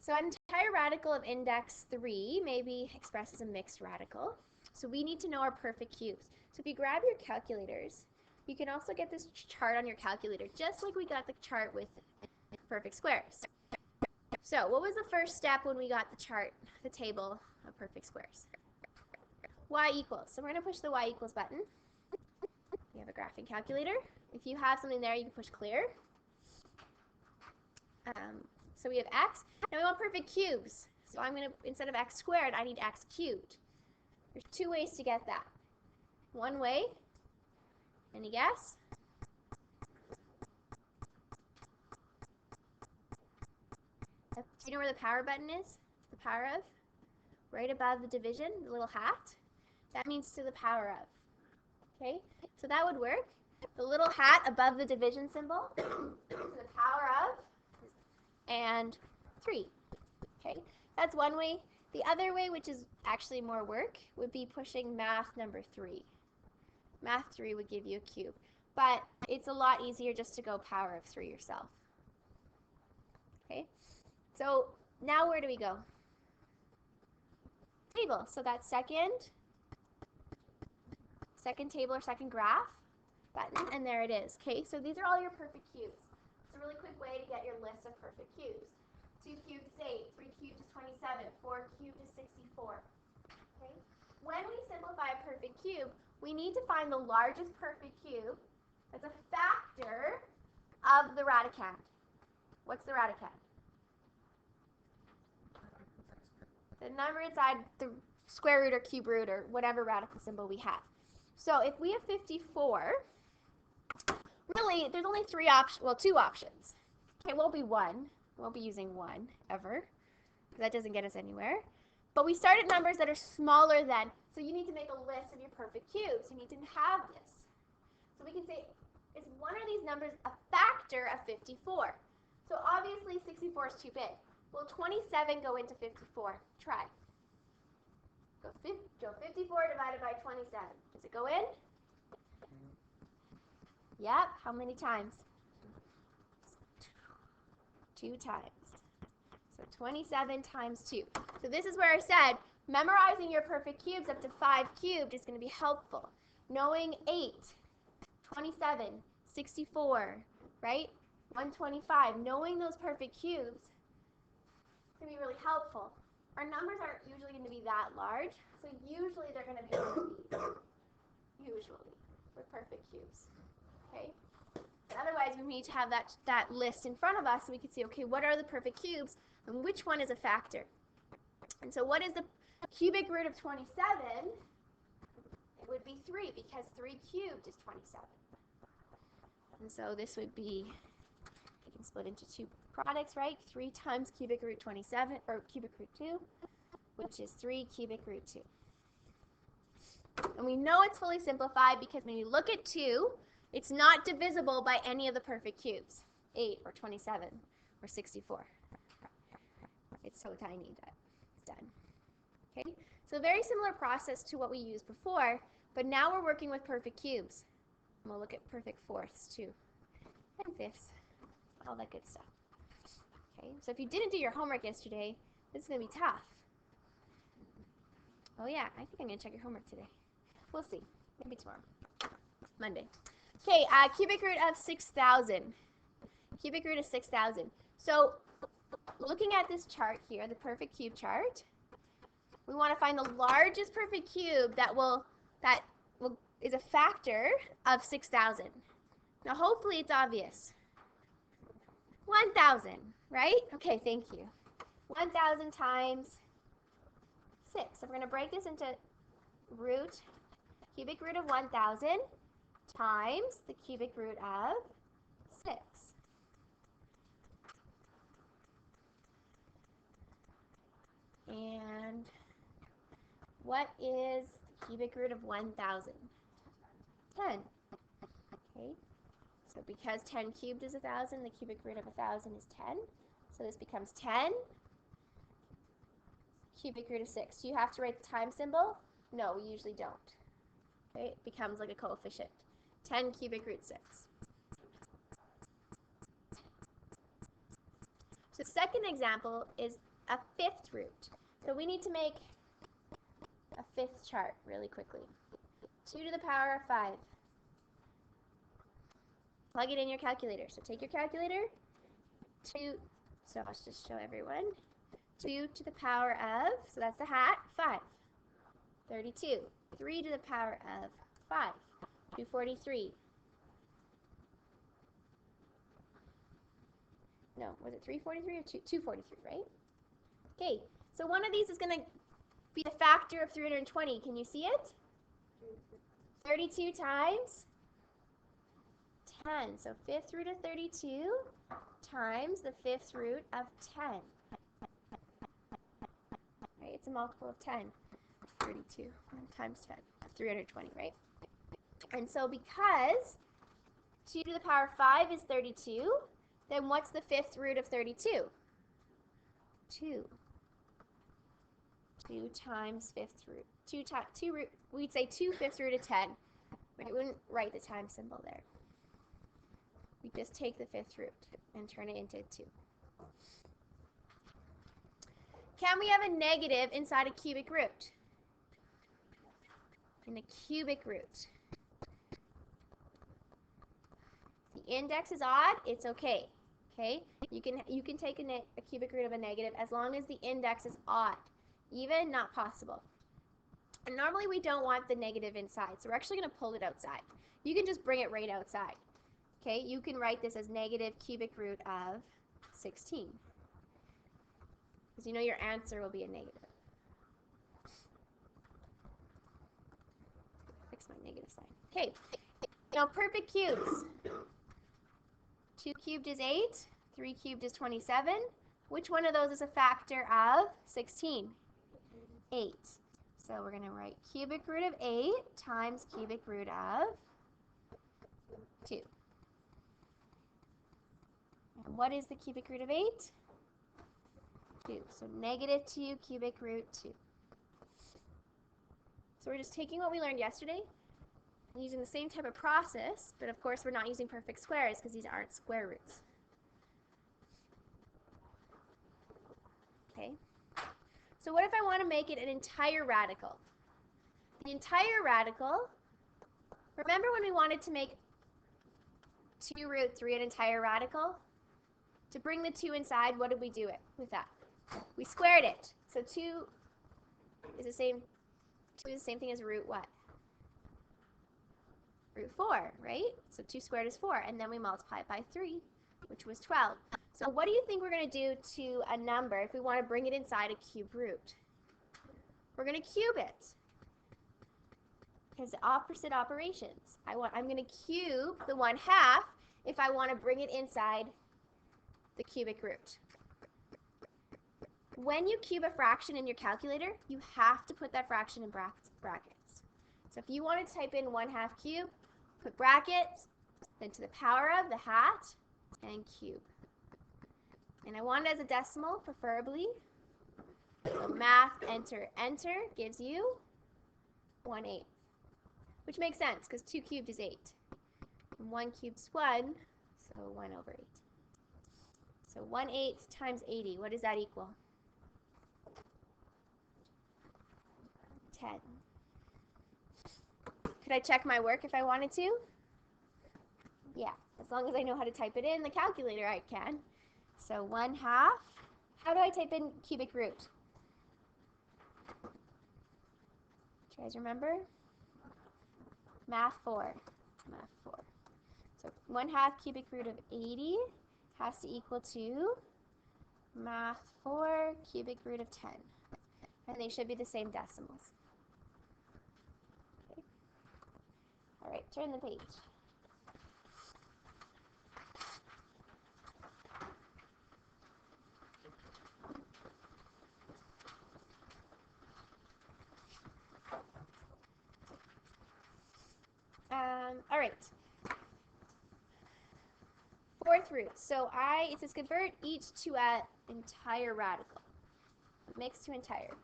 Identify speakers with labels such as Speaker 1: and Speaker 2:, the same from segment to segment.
Speaker 1: So an entire radical of index 3 may be expressed as a mixed radical. So we need to know our perfect cubes. So if you grab your calculators, you can also get this chart on your calculator, just like we got the chart with perfect squares. So what was the first step when we got the chart, the table of perfect squares? Y equals. So we're going to push the y equals button. You have a graphing calculator. If you have something there, you can push clear. So we have x. Now we want perfect cubes. So I'm going to, instead of x squared, I need x cubed. There's two ways to get that. One way, any guess? Do you know where the power button is? The power of? Right above the division, the little hat. That means to the power of. Okay, so that would work. The little hat above the division symbol, to the power of, and 3. Okay, that's one way. The other way, which is actually more work, would be pushing math number 3. Math 3 would give you a cube, but it's a lot easier just to go power of 3 yourself. Okay, so now where do we go? Table. So that's second table or second graph button, and there it is. Okay, so these are all your perfect cubes. It's a really quick way to get your list of perfect cubes. 2 cubed is 8, 3 cubed is 27, 4 cubed is 64. Okay? When we simplify a perfect cube, we need to find the largest perfect cube that's a factor of the radicand. What's the radicand? The number inside the square root or cube root or whatever radical symbol we have. So if we have 54, really there's only two options. Okay, it won't be 1. We won't be using 1 ever. That doesn't get us anywhere. But we start at numbers that are smaller than, so you need to make a list of your perfect cubes. You need to have this. So we can say, is one of these numbers a factor of 54? So obviously 64 is too big. Will 27 go into 54? Try. Go 54 divided by 27. Does it go in? Yep. How many times? 2 times. So 27 times 2. So this is where I said memorizing your perfect cubes up to 5 cubed is going to be helpful. Knowing 8, 27, 64, right? 125. Knowing those perfect cubes is going to be really helpful. Our numbers aren't usually going to be that large, so usually they're going to be usually with perfect cubes. Okay? But otherwise, we need to have that list in front of us so we can see, okay, what are the perfect cubes and which one is a factor? And so what is the cubic root of 27? It would be 3 because 3 cubed is 27. And so this would be, you can split into 2 products, right? 3 times cubic root 27, or cubic root 2, which is 3 cubic root 2. And we know it's fully simplified because when you look at 2, it's not divisible by any of the perfect cubes, 8 or 27 or 64. It's so tiny that it's done. Okay, so very similar process to what we used before, but now we're working with perfect cubes. And we'll look at perfect fourths too, and fifths, all that good stuff. Okay, so if you didn't do your homework yesterday, this is going to be tough. Oh yeah, I think I'm going to check your homework today. We'll see. Maybe tomorrow. Monday. Okay, cubic root of 6,000. Cubic root of 6,000. So looking at this chart here, the perfect cube chart, we want to find the largest perfect cube that is a factor of 6,000. Now hopefully it's obvious. 1,000, right? Okay, thank you. 1,000 times 6. So we're going to break this into cubic root of 1,000 times the cubic root of 6. And what is the cubic root of 1,000? 10. Okay, so because 10 cubed is 1,000, the cubic root of 1,000 is 10. So this becomes 10 cubic root of 6. Do you have to write the time symbol? No, we usually don't. Okay, it becomes like a coefficient. 10 cubic root 6. So the second example is a fifth root. So we need to make a fifth chart really quickly. 2 to the power of 5. Plug it in your calculator. So take your calculator. So I'll just show everyone. 2 to the power of, so that's the hat, 5. 32. 3 to the power of 5. 243. No, was it 343 or 243, right? Okay, so one of these is going to be the factor of 320. Can you see it? 32 times 10. So fifth root of 32 times the fifth root of 10. Right, it's a multiple of 10. 32 times 10. 320, right? And so because 2 to the power of 5 is 32, then what's the fifth root of 32? 2. 2 times fifth root. 2 root, we'd say 2 fifth root of 10. But we wouldn't write the times symbol there. We just take the fifth root and turn it into 2. Can we have a negative inside a cubic root? In a cubic root. If the index is odd, it's okay. Okay? You can take a cubic root of a negative as long as the index is odd. Even, not possible. And normally we don't want the negative inside, so we're actually going to pull it outside. You can just bring it right outside. Okay? You can write this as negative cubic root of 16. Because you know your answer will be a negative. Fix my negative sign. Okay. Now perfect cubes. 2 cubed is 8. 3 cubed is 27. Which one of those is a factor of 16? 8. So we're going to write cubic root of 8 times cubic root of 2. And what is the cubic root of 8? 2. So negative 2 cubic root 2. So we're just taking what we learned yesterday and using the same type of process, but of course we're not using perfect squares because these aren't square roots. Okay. So what if I want to make it an entire radical? The entire radical, remember when we wanted to make 2 root 3 an entire radical? To bring the 2 inside, what did we do it with that? We squared it. So 2 is the same thing as root what? Root 4, right? So 2 squared is 4, and then we multiply it by 3, which was 12. So what do you think we're going to do to a number if we want to bring it inside a cube root? We're going to cube it. Because the opposite operations. I'm going to cube the 1/2 if I want to bring it inside the cubic root. When you cube a fraction in your calculator, you have to put that fraction in brackets. So if you wanted to type in 1/2 cube, put brackets, then to the power of the hat, and cube. And I want it as a decimal, preferably. So math, enter, enter, gives you 1/8. Which makes sense, because 2 cubed is 8. And 1 cubed is 1, so 1/8. So 1/8 times 80, what does that equal? 10. Could I check my work if I wanted to? Yeah, as long as I know how to type it in the calculator, I can. So 1/2. How do I type in cubic root? Do you guys remember? Math 4. Math 4. So 1/2 cubic root of 80 has to equal to math 4 cubic root of 10. And they should be the same decimals. Okay. All right, turn the page. All right. Fourth root. So it says convert each to an entire radical. Mix to entire.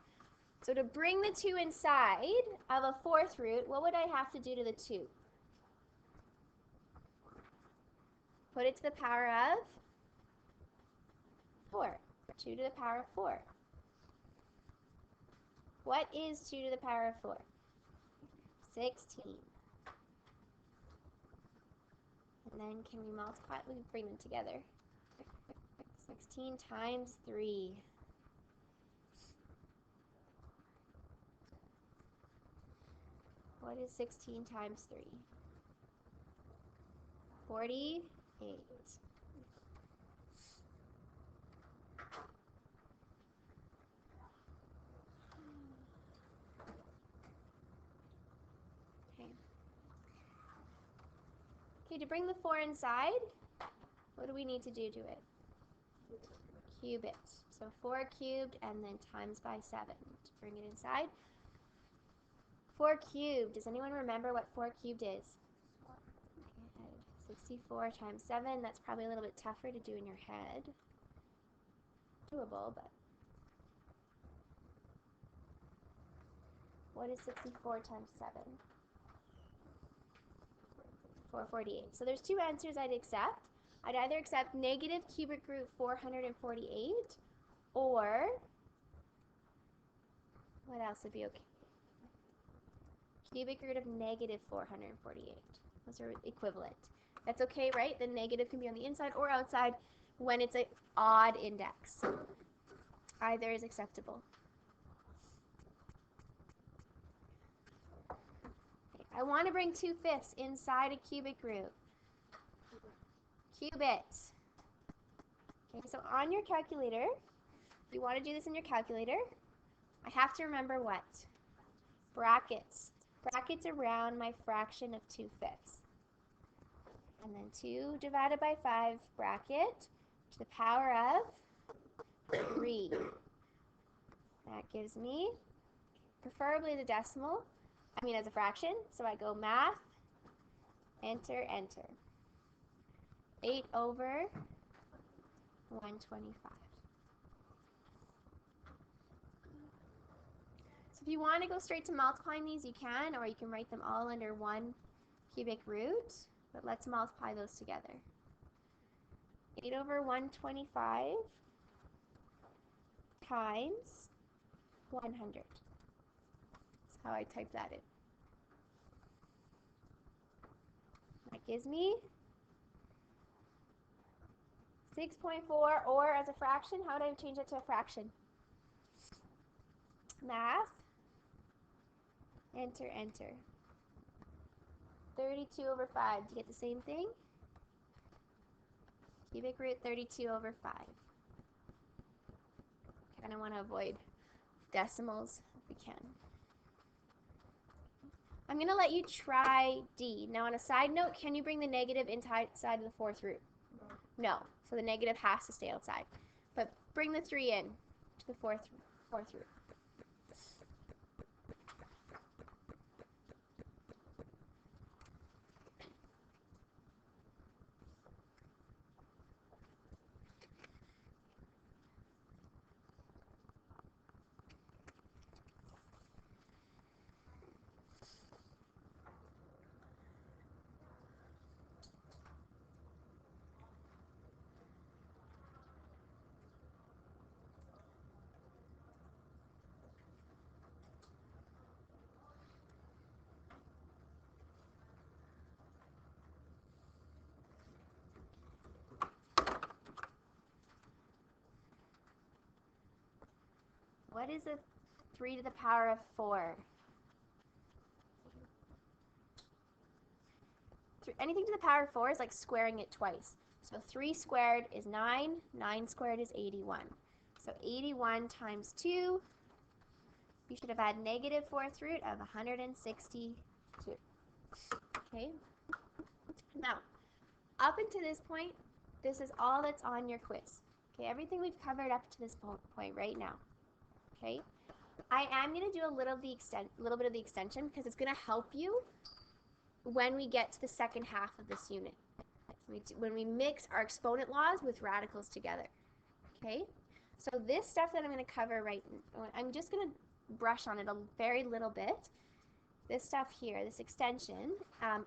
Speaker 1: So to bring the 2 inside of a fourth root, what would I have to do to the 2? Put it to the power of 4. 2 to the power of 4. What is 2 to the power of 4? 16. And then can we multiply? We can bring them together. 16 times 3. What is 16 times 3? 48. Okay, to bring the 4 inside, what do we need to do to it? Cube it. So 4 cubed and then times by 7 to bring it inside. 4 cubed. Does anyone remember what 4 cubed is? 64 times 7. That's probably a little bit tougher to do in your head. Doable, but what is 64 times 7? 448. So there's two answers I'd accept. I'd either accept negative cubic root 448, or what else would be okay? Cubic root of negative 448. Those are equivalent. That's okay, right? The negative can be on the inside or outside when it's an odd index. Either is acceptable. Okay, I want to bring 2/5 inside a cubic root. Cube it. Okay, so on your calculator, if you want to do this in your calculator, I have to remember what? Brackets. Brackets around my fraction of 2/5. And then 2 divided by 5 bracket to the power of 3. That gives me, preferably the decimal, as a fraction. So I go math, enter, enter. 8 over 125. So if you want to go straight to multiplying these, you can, or you can write them all under 1 cubic root. But let's multiply those together. 8 over 125 times 100. That's how I type that in. That gives me 6.4, or as a fraction, how would I change it to a fraction? Math, enter, enter. 32 over 5. Do you get the same thing? Cubic root 32 over 5. Kind of want to avoid decimals if we can. I'm going to let you try D. Now on a side note, can you bring the negative inside of the 4th root? No. So the negative has to stay outside. But bring the 3 in to the 4th root. What is a 3 to the power of 4? Anything to the power of 4 is like squaring it twice. So 3 squared is 9, 9 squared is 81. So 81 times 2, you should have had negative 4th root of 162. Okay? Now, up until this point, this is all that's on your quiz. Okay, everything we've covered up to this point right now. Okay? I am going to do a little bit of the extension because it's going to help you when we get to the second half of this unit. When we mix our exponent laws with radicals together. Okay? So this stuff that I'm going to cover right now, I'm just going to brush on it a very little bit. This stuff here, this extension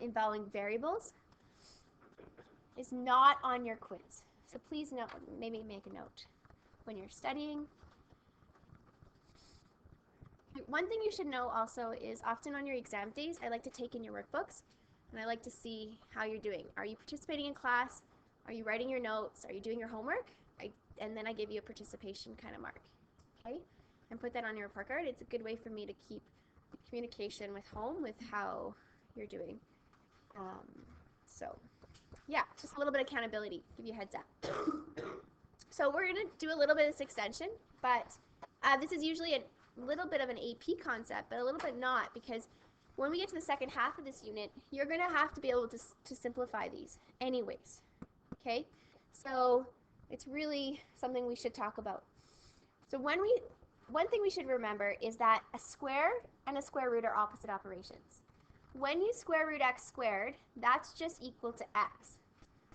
Speaker 1: involving variables, is not on your quiz. So please note, maybe make a note. when you're studying. One thing you should know also is often on your exam days, I like to take in your workbooks and I like to see how you're doing. Are you participating in class? Are you writing your notes? Are you doing your homework? And then I give you a participation kind of mark. Okay? And put that on your report card. It's a good way for me to keep communication with home with how you're doing. So yeah, just a little bit of accountability, give you a heads up. So we're going to do a little bit of this extension, but this is usually a little bit of an AP concept, but a little bit not, because when we get to the second half of this unit, you're going to have to be able to simplify these anyways. Okay? So it's really something we should talk about. So one thing we should remember is that a square and a square root are opposite operations. When you square root x squared, that's just equal to x.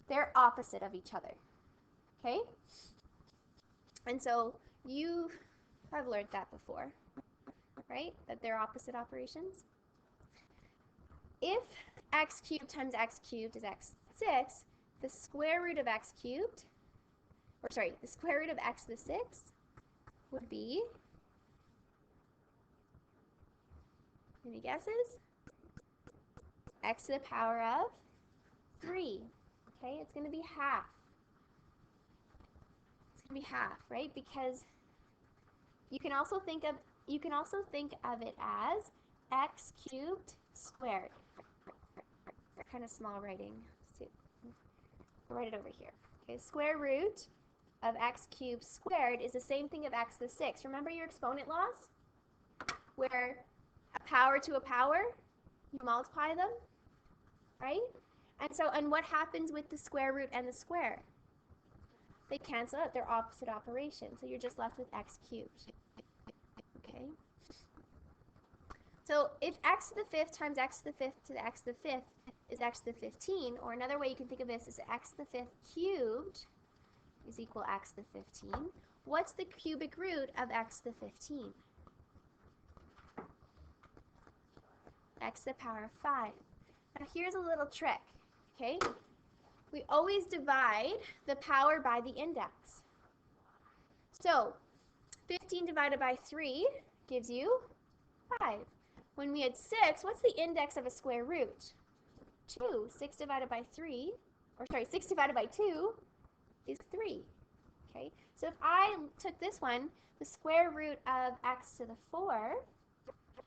Speaker 1: They're opposite of each other. Okay? And so you have learned that before, right? That they're opposite operations. If x cubed times x cubed is x6, the square root of x cubed, or sorry, the square root of x to the 6 would be, any guesses? X to the power of 3. Okay, it's going to be half. It's going to be half, right? Because you can also think of it as x cubed squared. Kind of small writing. Let's see. I'll write it over here. Okay, square root of x cubed squared is the same thing of x to the 6. Remember your exponent laws? Where a power to a power, you multiply them, right? And what happens with the square root and the square? They cancel out, they're opposite operations. So you're just left with x cubed. Okay? So if x to the 5th times x to the 5th to the x to the 5th is x to the 15, or another way you can think of this is x to the 5th cubed is equal x to the 15. What's the cubic root of x to the 15? X to the power of 5. Now here's a little trick, okay? We always divide the power by the index. So 15 divided by 3 gives you 5. When we had 6, what's the index of a square root? 2. 6 divided by 3, or sorry, 6 divided by 2 is 3. Okay, so if I took this one, the square root of x to the 4,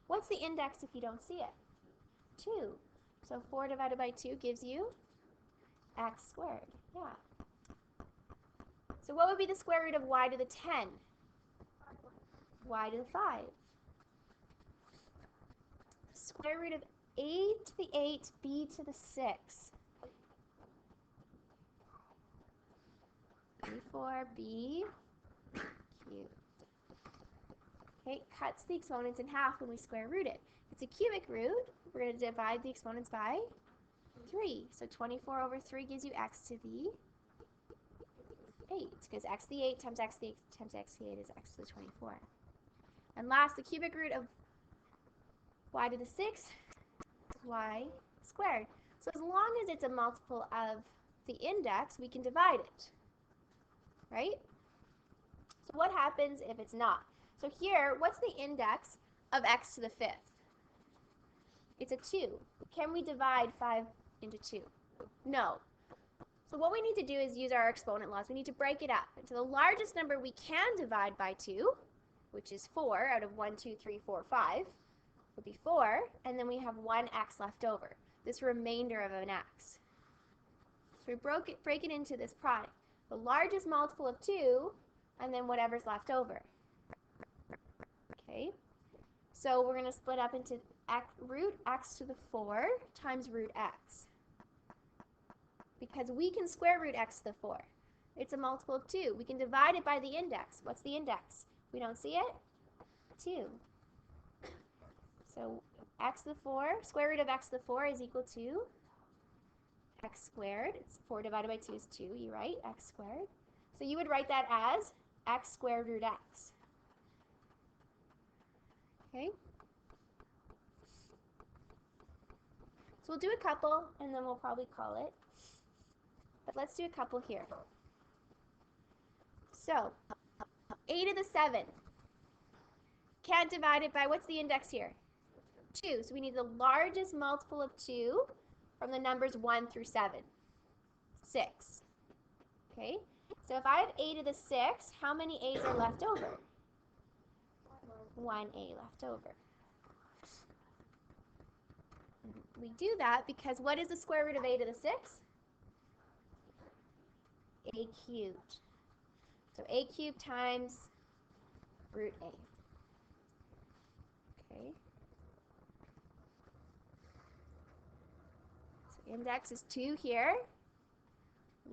Speaker 1: what's the index if you don't see it? 2. So 4 divided by 2 gives you x squared. Yeah. So what would be the square root of y to the 10? Y to the 5. Square root of a to the 8, b to the 6. b4b cubed. Okay, cuts the exponents in half when we square root it. It's a cubic root. We're going to divide the exponents by 3. So 24 over 3 gives you x to the 8, because x to the 8 times x to the 8 times x to the 8 is x to the 24. And last, the cubic root of y to the 6 is y squared. So as long as it's a multiple of the index, we can divide it, right? So what happens if it's not? So here, what's the index of x to the 5th? It's a 2. Can we divide 5 into 2? No. So what we need to do is use our exponent laws. We need to break it up. And so the largest number we can divide by 2, which is 4 out of 1, 2, 3, 4, 5, would be 4. And then we have 1 x left over, this remainder of an x. So we break it into this product. The largest multiple of 2, and then whatever's left over. Okay? So we're going to split up into root x to the 4 times root x. Because we can square root x to the 4. It's a multiple of 2. We can divide it by the index. What's the index? We don't see it? 2. So x to the 4, square root of x to the 4 is equal to x squared. It's 4 divided by 2 is 2. You're right, x squared. So you would write that as x squared root x. Okay? So we'll do a couple, and then we'll probably call it. But let's do a couple here. So a to the 7. Can't divide it by, what's the index here? 2. So we need the largest multiple of 2 from the numbers 1 through 7. 6. Okay? So if I have a to the 6, how many a's are left over? 1a left over. We do that because what is the square root of a to the 6? A cubed. So a cubed times root a. Okay. So index is 2 here.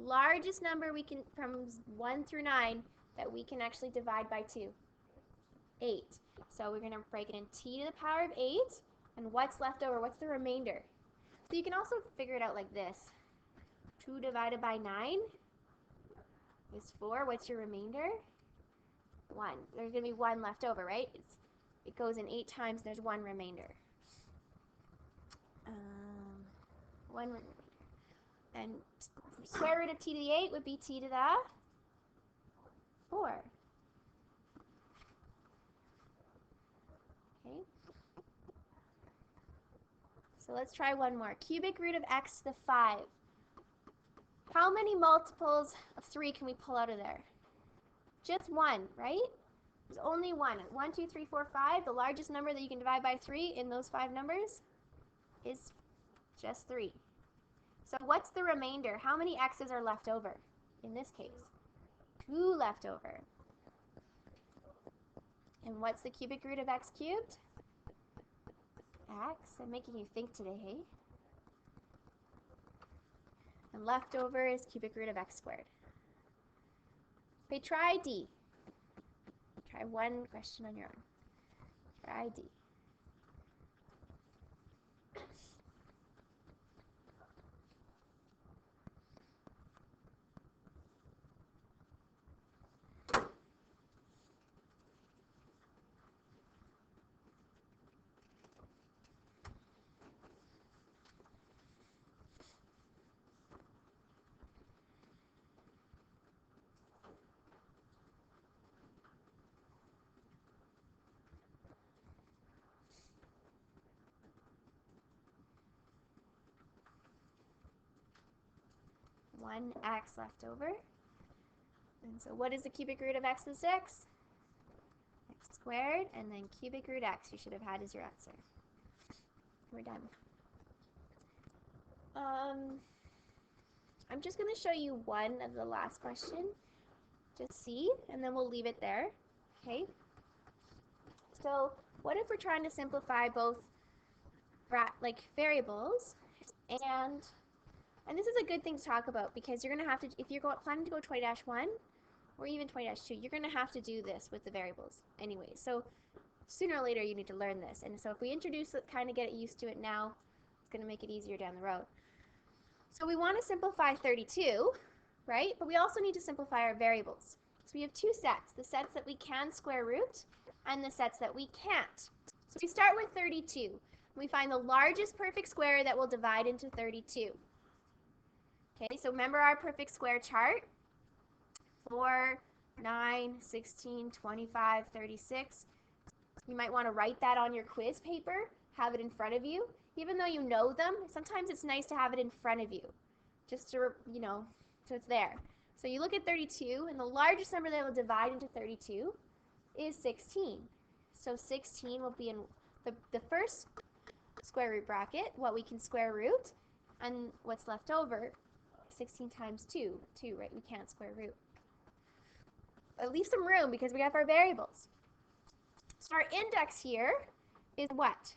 Speaker 1: Largest number we can, from 1 through 9, that we can actually divide by 2. 8. So we're going to break it in t to the power of 8. And what's left over? What's the remainder? So you can also figure it out like this. 2 divided by 9 is 4. What's your remainder? 1. There's going to be 1 left over, right? It goes in 8 times. There's 1 remainder. 1 remainder. And square root of t to the 8 would be t to the 4. Okay. So let's try one more. Cubic root of x to the 5. How many multiples of 3 can we pull out of there? Just 1, right? There's only 1. 1, 2, 3, 4, 5. The largest number that you can divide by 3 in those 5 numbers is just 3. So what's the remainder? How many x's are left over in this case? 2 left over. And what's the cubic root of x cubed? X. I'm making you think today, hey? And left over is cubic root of x squared. Okay, try D. Try one question on your own. Try D. One x left over. And so what is the cubic root of x to the 6? X squared, and then cubic root x you should have had as your answer. We're done. I'm just going to show you one of the last question. Just see, and then we'll leave it there. Okay? So what if we're trying to simplify both variables, and this is a good thing to talk about because you're going to have to, if you're planning to go 20-1 or even 20-2, you're going to have to do this with the variables anyway. So sooner or later you need to learn this. And so if we introduce it, kind of get used to it now, it's going to make it easier down the road. So we want to simplify 32, right? But we also need to simplify our variables. So we have two sets, the sets that we can square root and the sets that we can't. So we start with 32. We find the largest perfect square that will divide into 32. Okay, so remember our perfect square chart? 4, 9, 16, 25, 36. You might want to write that on your quiz paper, have it in front of you. Even though you know them, sometimes it's nice to have it in front of you, just to, so it's there. So you look at 32, and the largest number that will divide into 32 is 16. So 16 will be in the first square root bracket, what we can square root, and what's left over, 16 times 2, right? We can't square root. But leave some room because we have our variables. So our index here is what?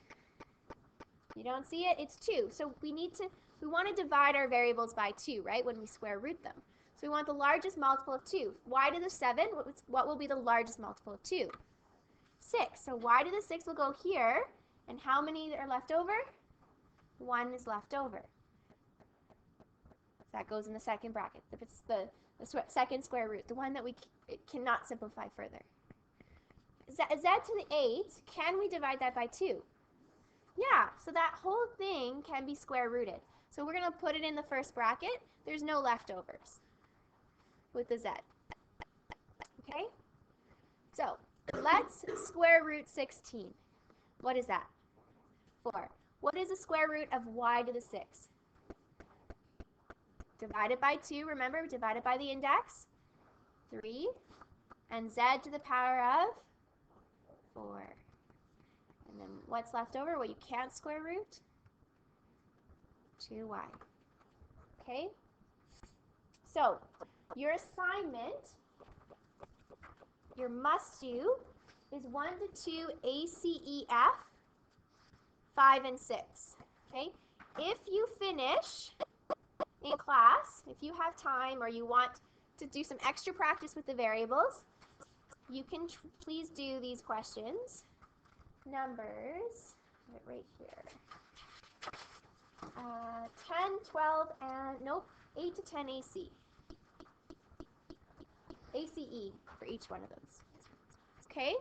Speaker 1: You don't see it? It's 2. So we want to divide our variables by 2, right, when we square root them. So we want the largest multiple of 2. Y to the 7, what will be the largest multiple of 2? 6. So y to the 6 will go here, and how many are left over? 1 is left over. That goes in the second bracket. It's the second square root, the one that we cannot simplify further. Z to the 8, can we divide that by 2? Yeah, so that whole thing can be square rooted. So we're going to put it in the first bracket. There's no leftovers with the z. Okay? So let's square root 16. What is that? 4. What is the square root of y to the 6? Divided by 2, remember, divided by the index. 3. And z to the power of 4. And then what's left over? What you can't square root? 2y. Okay? So, your assignment, your must-do, is 1 to 2 ACEF, 5 and 6. Okay? If you finish in class, if you have time or you want to do some extra practice with the variables, you can please do these questions. Numbers, right here. 10, 12, and nope, 8 to 10 AC. ACE for each one of those. Okay?